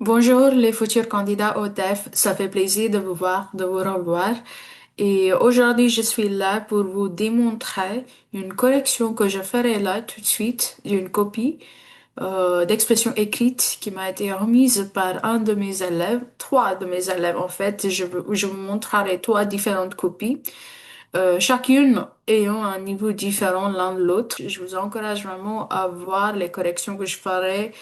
Bonjour les futurs candidats au TEF, ça fait plaisir de vous voir, de vous revoir. Et aujourd'hui, je suis là pour vous démontrer une correction que je ferai là tout de suite d'une copie d'expression écrite qui m'a été remise par un de mes élèves, trois de mes élèves en fait. Je vous montrerai trois différentes copies, chacune ayant un niveau différent l'un de l'autre. Je vous encourage vraiment à voir les corrections que je ferai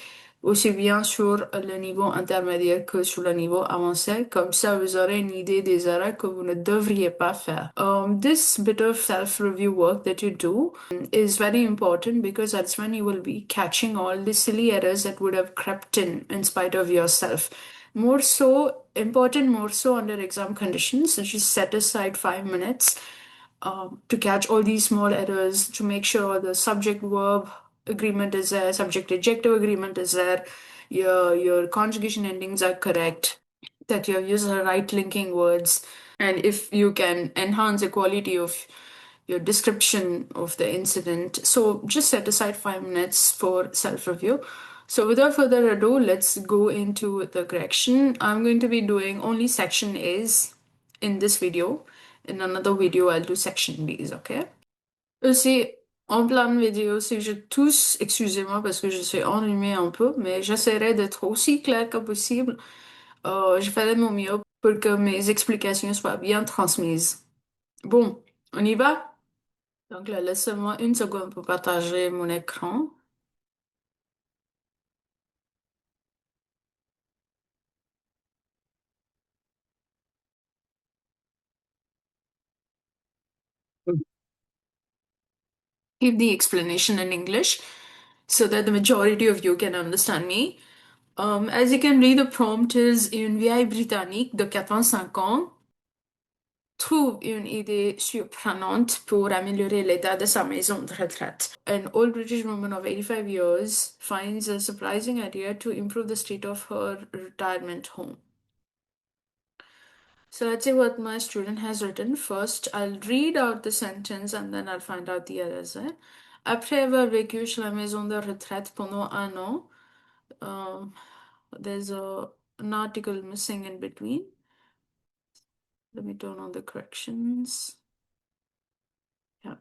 aussi bien sur le niveau intermédiaire que sur le niveau avancé. Comme ça, vous aurez une idée des erreurs que vous ne devriez pas faire. This bit of self-review work that you do is very important because that's when you will be catching all the silly errors that would have crept in spite of yourself. More so, important more so under exam conditions, just set aside 5 minutes to catch all these small errors, to make sure the subject verb agreement is there, subject adjective agreement is there, your conjugation endings are correct, that you have used the right linking words, and if you can enhance the quality of your description of the incident. So just set aside 5 minutes for self review. So without further ado, let's go into the correction. I'm going to be doing only section A's in this video. In another video, I'll do section B's, okay? Aussi, en plein de vidéos, c'est que je tousse, excusez-moi parce que je suis enrhumée un peu, mais j'essaierai d'être aussi claire que possible. Je ferai de mon mieux pour que mes explications soient bien transmises. Bon, on y va? Donc là, laissez-moi une seconde pour partager mon écran. Give the explanation in English so that the majority of you can understand me. As you can read, the prompt is une vieille britannique de 85 ans trouve une idée surprenante pour améliorer l'état de sa maison de retraite. An old British woman of 85 years finds a surprising idea to improve the state of her retirement home. So let's see what my student has written. First, I'll read out the sentence and then I'll find out the errors. Après avoir vécu chez la maison de retraite pendant un an, um, there's an article missing in between. Let me turn on the corrections. Yeah.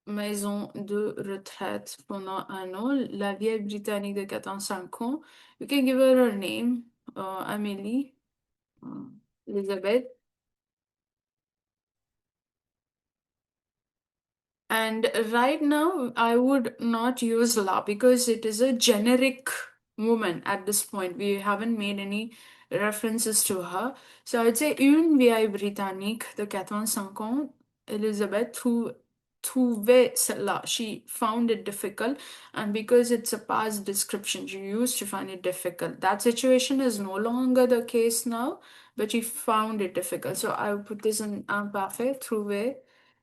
Maison de retraite pendant un an. La vieille britannique de 85 ans. You can give her her name, Amélie, Elizabeth. And right now, I would not use la because it is a generic woman at this point. We haven't made any references to her. So I would say une vieille britannique de 85 ans, Elizabeth, who trouvait cela. She found it difficult, and because it's a past description, she used to find it difficult. That situation is no longer the case now, but she found it difficult. So I would put this in imparfait, trouver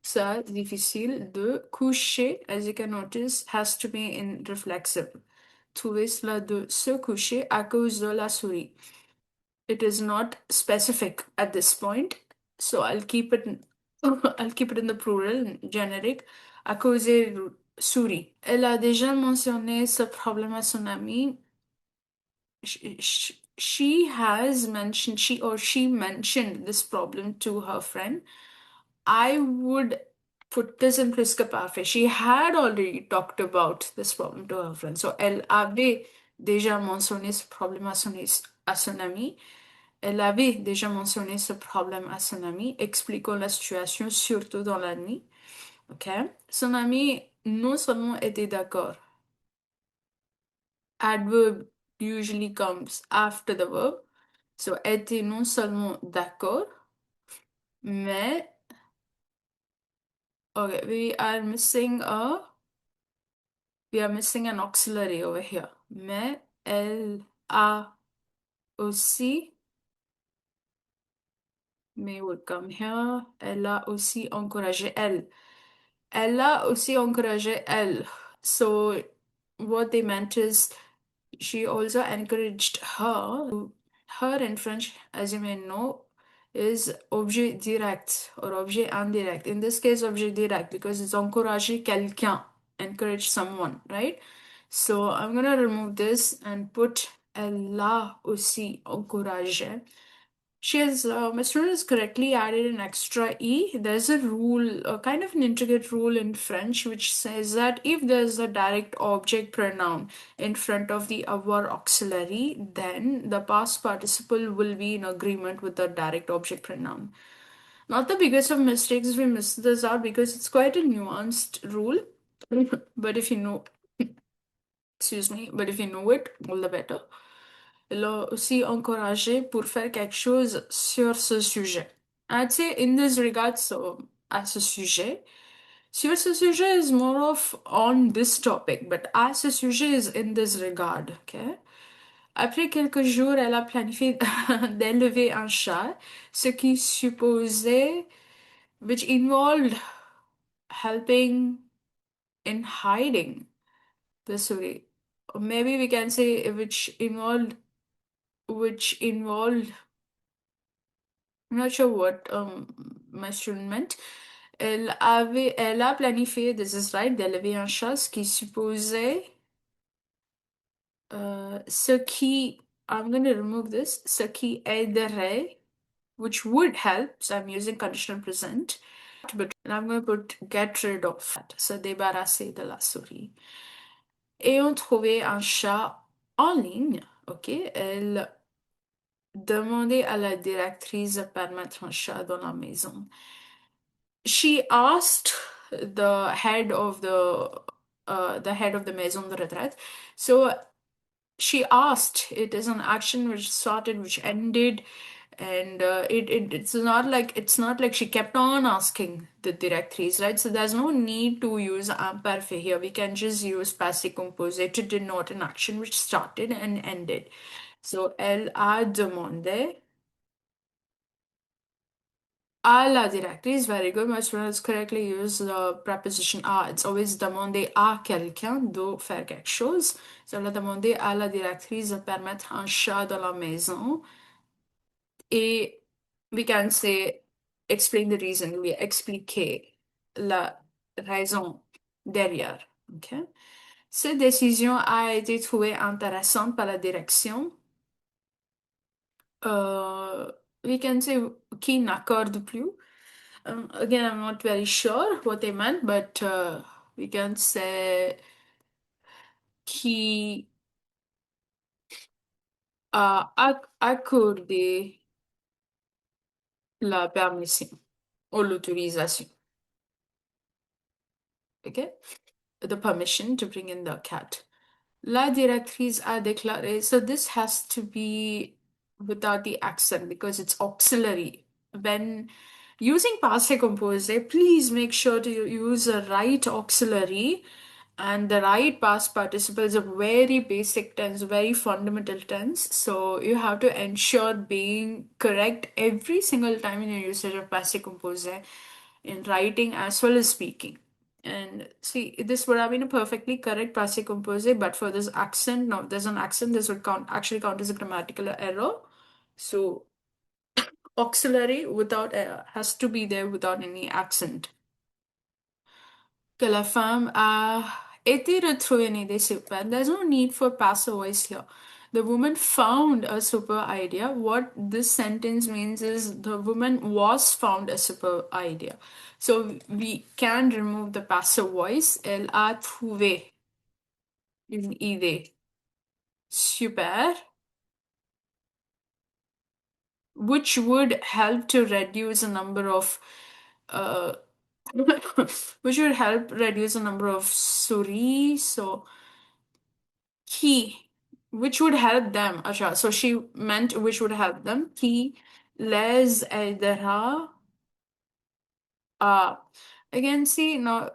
ça difficile de coucher, as you can notice, has to be in reflexive. Trouver cela de se coucher à cause de la souris. It is not specific at this point, so I'll keep it I'll keep it in the plural, generic, à cause de souris. Elle a déjà mentionné ce problème à son ami. She has mentioned, she mentioned this problem to her friend. I would put this in presque parfait. She had already talked about this problem to her friend. So, elle avait déjà mentionné ce problème à son ami. Elle avait déjà mentionné ce problème à son ami, expliquant la situation, surtout dans la nuit. OK? Son ami non seulement était d'accord. Adverb usually comes after the verb. So, était non seulement d'accord, mais, okay, we are missing an auxiliary over here. Mais elle a aussi, may would come here. Elle a aussi encouragé elle. Elle a aussi encouragé elle. So what they meant is she also encouraged her. Her in French, as you may know, is objet direct or objet indirect. In this case, objet direct because it's encourager quelqu'un, encourage someone, right? So I'm gonna remove this and put elle a aussi encouragé. My student has correctly added an extra E. There's a rule, a kind of an intricate rule in French, which says that if there's a direct object pronoun in front of the avoir auxiliary, then the past participle will be in agreement with the direct object pronoun. Not the biggest of mistakes if we miss this out because it's quite a nuanced rule. But if you know, excuse me, but if you know it, all the better. Elle a aussi encouragé pour faire quelque chose sur ce sujet. I'd say in this regard, so à ce sujet, sur ce sujet is more of on this topic, but à ce sujet is in this regard, okay? Après quelques jours, elle a planifié d'élever un chat, ce qui supposait, which involved helping in hiding the story. Or maybe we can say which involved I'm not sure what my student meant. Elle a planifié, this is right, d'élever un chat, ce qui supposait, ce qui, I'm going to remove this, ce qui aiderait, which would help, so I'm using conditional present, but I'm going to put get rid of that, se débarrasser de la souris. Ayant trouvé un chat en ligne, ok, elle demandait à la directrice de permettre un chat dans la maison. She asked the head of the maison de retraite. So she asked. It is an action which started, which ended, and it's not like she kept on asking the directrice, right? So there's no need to use imparfait here. We can just use passé composé to denote an action which started and ended. So elle a demandé à la directrice, very good. My students correctly use the preposition à. It's always demander à quelqu'un de faire quelque chose. So, elle a demandé à la directrice de permettre un chat dans la maison. Et we can say, explain the reason, lui expliquer la raison derrière. Okay? Cette décision a été trouvée intéressante par la direction. Euh, we can say qui n'accorde plus. Again, I'm not very sure what they meant, but we can say qui a accordé la permission ou l'autorisation. Okay? The permission to bring in the cat. La directrice a déclaré. So this has to be without the accent because it's auxiliary. When using passé composé, please make sure to use a right auxiliary and the right past participle is a very basic tense, very fundamental tense. So you have to ensure being correct every single time in your usage of passé composé in writing as well as speaking. And see, this would have been a perfectly correct passive composite, but for this accent, no, there's an accent, this would actually count as a grammatical error. So auxiliary without has to be there without any accent. Que la femme a été retrouvée une idée super. There's no need for passive voice here. The woman found a super idea. What this sentence means is the woman was found a super idea. So we can remove the passive voice. Elle a trouvé une idée super, which would help to reduce the number of uh, which would help reduce the number of souris. So qui, which would help them. Acha, so she meant which would help them. Qui les aidera à. Again, see now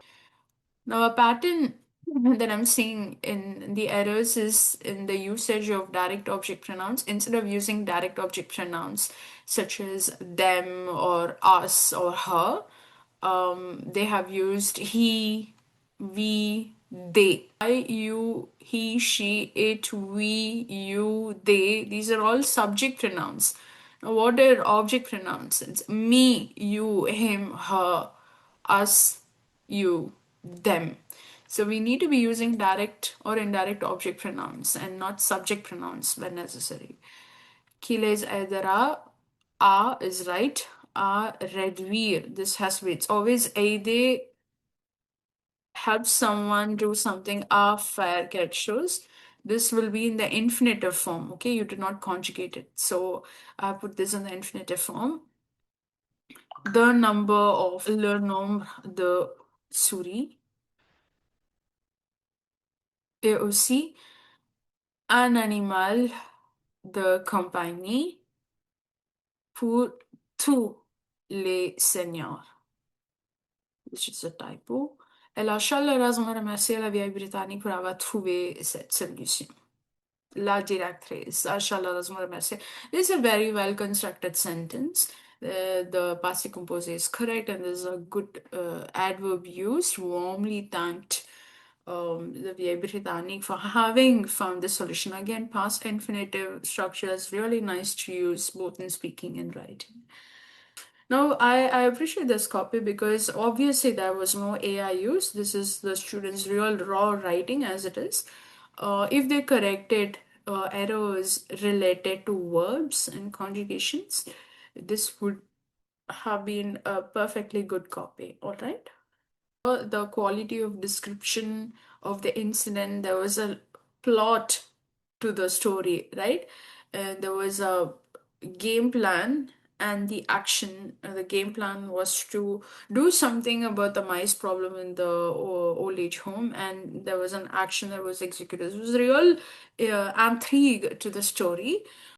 a pattern that I'm seeing in the errors is in the usage of direct object pronouns. Instead of using direct object pronouns such as them or us or her, they have used he, we, they. I, you, he, she, it, we, you, they. These are all subject pronouns. Now, what are object pronouns? It's me, you, him, her, us, you, them. So we need to be using direct or indirect object pronouns and not subject pronouns when necessary. Kiles edera, a is right, a redvir. This has to be, it's always a they help someone do something, a fair get shows. This will be in the infinitive form, okay? You do not conjugate it. So I put this in the infinitive form. The number of le nombre de souris et aussi un animal de compagnie pour tous les seigneurs. Which is a typo. Elle a chaleureusement remercié la vieille Britannique pour avoir trouvé cette solution. La directrice a chaleureusement remercié. This is a very well constructed sentence. The passé composé is correct, and there's a good adverb used. Warmly thanked the vieille Britannique for having found the solution. Again, past infinitive structure is really nice to use both in speaking and writing. Now, I appreciate this copy because obviously there was no AI use. This is the student's real raw writing as it is. If they corrected errors related to verbs and conjugations, this would have been a perfectly good copy. All right. The quality of description of the incident, there was a plot to the story, right? There was a game plan and the action. The game plan was to do something about the mice problem in the old age home, and there was an action that was executed. It was real intrigue to the story.